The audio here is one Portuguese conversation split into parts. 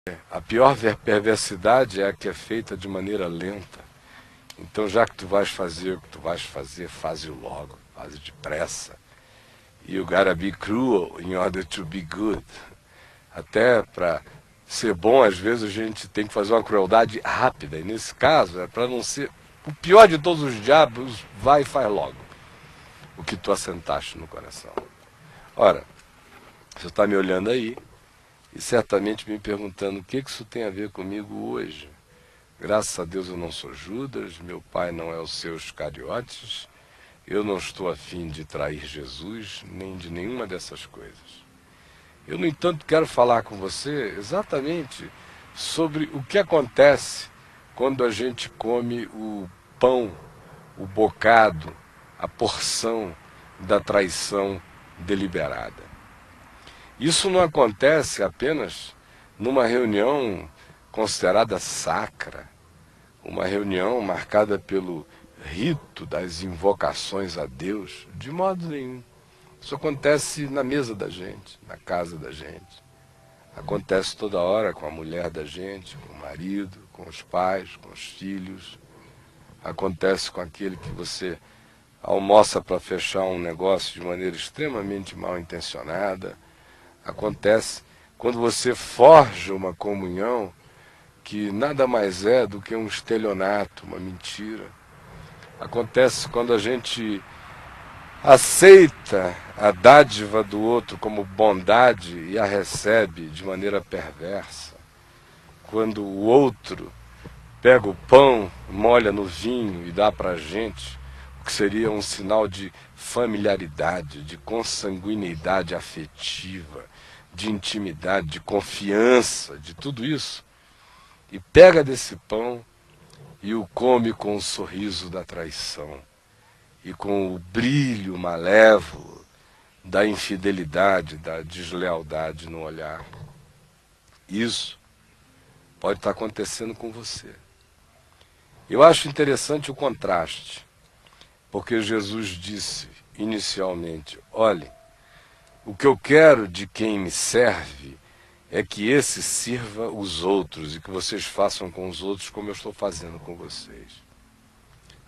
A pior perversidade é a que é feita de maneira lenta. Então, já que tu vais fazer o que tu vais fazer, faze-o logo, faze depressa. You gotta be cruel in order to be good. Até para ser bom, às vezes a gente tem que fazer uma crueldade rápida. E nesse caso, é para não ser o pior de todos os diabos, vai e faz logo o que tu assentaste no coração. Ora, você está me olhando aí e certamente me perguntando o que isso tem a ver comigo hoje. Graças a Deus eu não sou Judas, meu pai não é o seu Iscariotes, eu não estou a fim de trair Jesus, nem de nenhuma dessas coisas. Eu, no entanto, quero falar com você exatamente sobre o que acontece quando a gente come o pão, o bocado, a porção da traição deliberada. Isso não acontece apenas numa reunião considerada sacra, uma reunião marcada pelo rito das invocações a Deus, de modo nenhum. Isso acontece na mesa da gente, na casa da gente. Acontece toda hora com a mulher da gente, com o marido, com os pais, com os filhos. Acontece com aquele que você almoça para fechar um negócio de maneira extremamente mal intencionada. Acontece quando você forja uma comunhão que nada mais é do que um estelionato, uma mentira. Acontece quando a gente aceita a dádiva do outro como bondade e a recebe de maneira perversa. Quando o outro pega o pão, molha no vinho e dá para a gente, o que seria um sinal de familiaridade, de consanguineidade afetiva, de intimidade, de confiança, de tudo isso, e pega desse pão e o come com o sorriso da traição e com o brilho malévolo da infidelidade, da deslealdade no olhar. Isso pode estar acontecendo com você. Eu acho interessante o contraste, porque Jesus disse inicialmente: olhe, o que eu quero de quem me serve é que esse sirva os outros e que vocês façam com os outros como eu estou fazendo com vocês,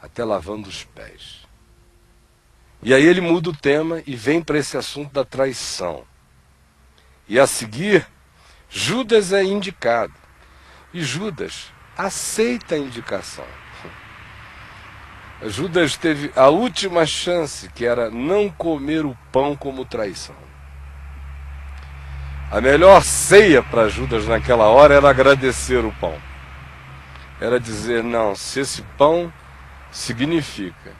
até lavando os pés. E aí ele muda o tema e vem para esse assunto da traição. E a seguir, Judas é indicado. E Judas aceita a indicação. Judas teve a última chance, que era não comer o pão como traição. A melhor ceia para Judas naquela hora era agradecer o pão. Era dizer: não, se esse pão significa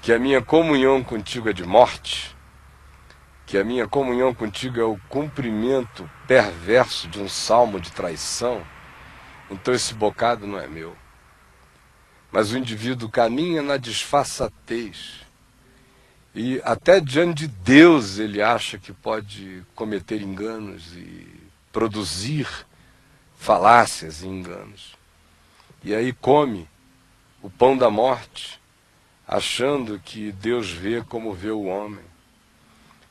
que a minha comunhão contigo é de morte, que a minha comunhão contigo é o cumprimento perverso de um salmo de traição, então esse bocado não é meu. Mas o indivíduo caminha na disfarçatez. E até diante de Deus ele acha que pode cometer enganos e produzir falácias e enganos. E aí come o pão da morte, achando que Deus vê como vê o homem,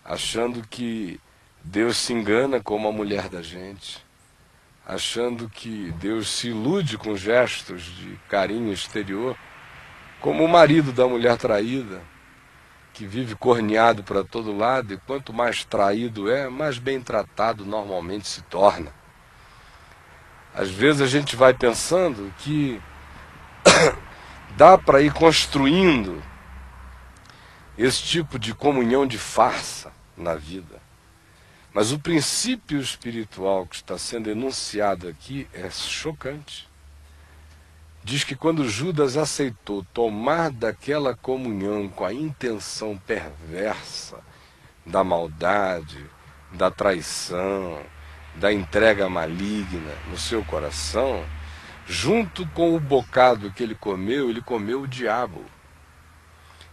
achando que Deus se engana como a mulher da gente, achando que Deus se ilude com gestos de carinho exterior, como o marido da mulher traída, que vive corneado para todo lado, e quanto mais traído é, mais bem tratado normalmente se torna. Às vezes a gente vai pensando que dá para ir construindo esse tipo de comunhão de farsa na vida. Mas o princípio espiritual que está sendo enunciado aqui é chocante. Diz que quando Judas aceitou tomar daquela comunhão com a intenção perversa da maldade, da traição, da entrega maligna no seu coração, junto com o bocado que ele comeu o diabo.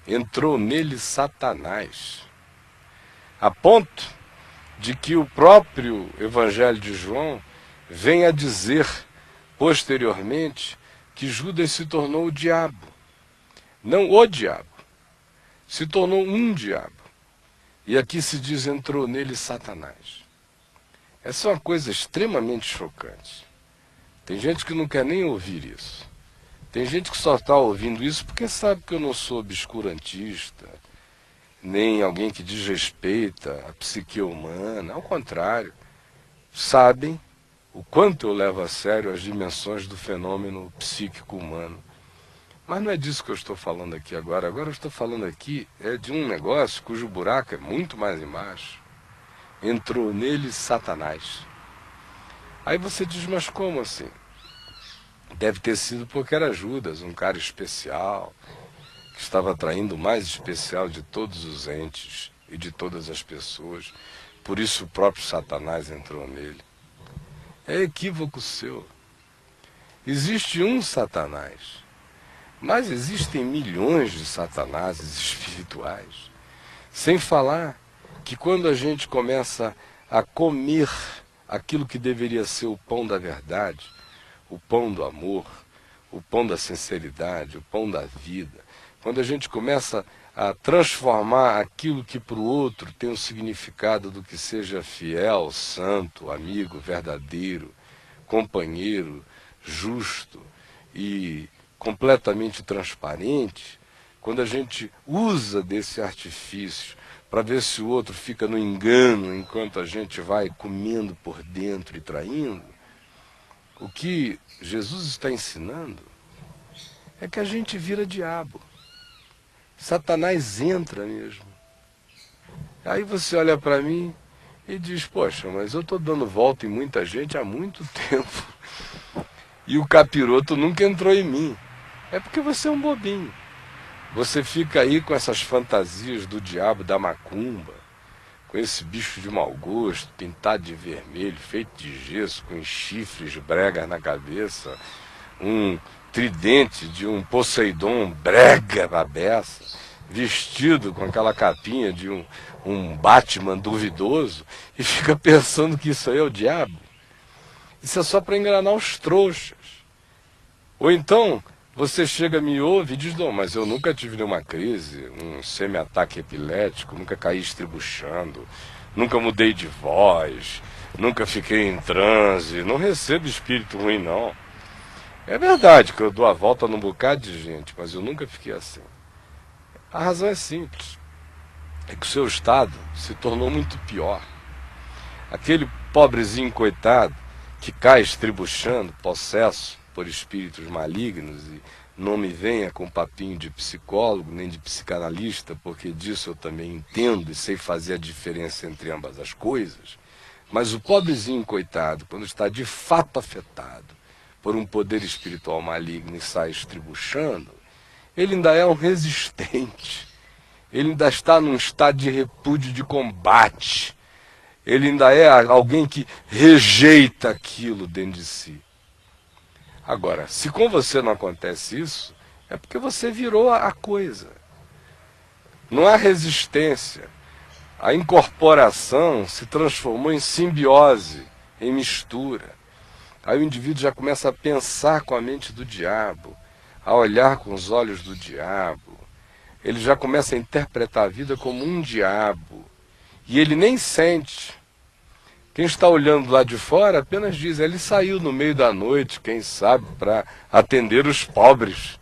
Entrou nele Satanás, a ponto de que o próprio Evangelho de João vem a dizer posteriormente que Judas se tornou o diabo. Não o diabo, se tornou um diabo. E aqui se diz: entrou nele Satanás. Essa é uma coisa extremamente chocante. Tem gente que não quer nem ouvir isso. Tem gente que só está ouvindo isso porque sabe que eu não sou obscurantista, nem alguém que desrespeita a psique humana. Ao contrário, sabem o quanto eu levo a sério as dimensões do fenômeno psíquico humano. Mas não é disso que eu estou falando aqui agora. Agora eu estou falando aqui de um negócio cujo buraco é muito mais embaixo. Entrou nele Satanás. Aí você diz, mas como assim? Deve ter sido porque era Judas, um cara especial, que estava atraindo o mais especial de todos os entes e de todas as pessoas. Por isso o próprio Satanás entrou nele. É equívoco seu. Existe um Satanás, mas existem milhões de Satanáses espirituais. Sem falar que quando a gente começa a comer aquilo que deveria ser o pão da verdade, o pão do amor, o pão da sinceridade, o pão da vida, quando a gente começa a transformar aquilo que para o outro tem o significado do que seja fiel, santo, amigo, verdadeiro, companheiro, justo e completamente transparente, quando a gente usa desse artifício para ver se o outro fica no engano enquanto a gente vai comendo por dentro e traindo, o que Jesus está ensinando é que a gente vira diabo. Satanás entra mesmo. Aí você olha para mim e diz, poxa, mas eu estou dando volta em muita gente há muito tempo e o capiroto nunca entrou em mim. É porque você é um bobinho. Você fica aí com essas fantasias do diabo da macumba, com esse bicho de mau gosto, pintado de vermelho, feito de gesso, com chifres bregas na cabeça, um tridente de um Poseidon brega na beça, vestido com aquela capinha de um Batman duvidoso, e fica pensando que isso aí é o diabo. Isso é só para enganar os trouxas. Ou então você chega, me ouve e diz, não, mas eu nunca tive nenhuma crise, um semi-ataque epilético, nunca caí estribuchando, nunca mudei de voz, nunca fiquei em transe, não recebo espírito ruim, não. É verdade que eu dou a volta num bocado de gente, mas eu nunca fiquei assim. A razão é simples, é que o seu estado se tornou muito pior. Aquele pobrezinho coitado que cai estribuchando, possesso por espíritos malignos, e não me venha com papinho de psicólogo nem de psicanalista, porque disso eu também entendo e sei fazer a diferença entre ambas as coisas. Mas o pobrezinho coitado, quando está de fato afetado por um poder espiritual maligno e sai estribuchando, ele ainda é um resistente, ele ainda está num estado de repúdio, de combate, ele ainda é alguém que rejeita aquilo dentro de si. Agora, se com você não acontece isso, é porque você virou a coisa. Não há resistência. A incorporação se transformou em simbiose, em mistura. Aí o indivíduo já começa a pensar com a mente do diabo, a olhar com os olhos do diabo. Ele já começa a interpretar a vida como um diabo. E ele nem sente. Quem está olhando lá de fora apenas diz, ele saiu no meio da noite, quem sabe, para atender os pobres,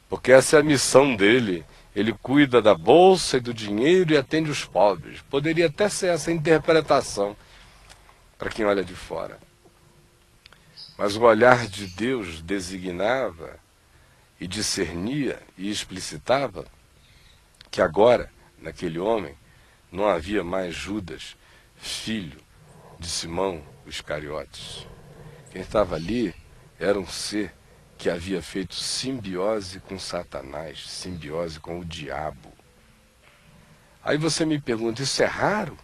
porque essa é a missão dele. Ele cuida da bolsa e do dinheiro e atende os pobres. Poderia até ser essa interpretação para quem olha de fora. Mas o olhar de Deus designava e discernia e explicitava que agora, naquele homem, não havia mais Judas, filho de Simão, o Iscariotes. Quem estava ali era um ser que havia feito simbiose com Satanás, simbiose com o diabo. Aí você me pergunta, isso é raro?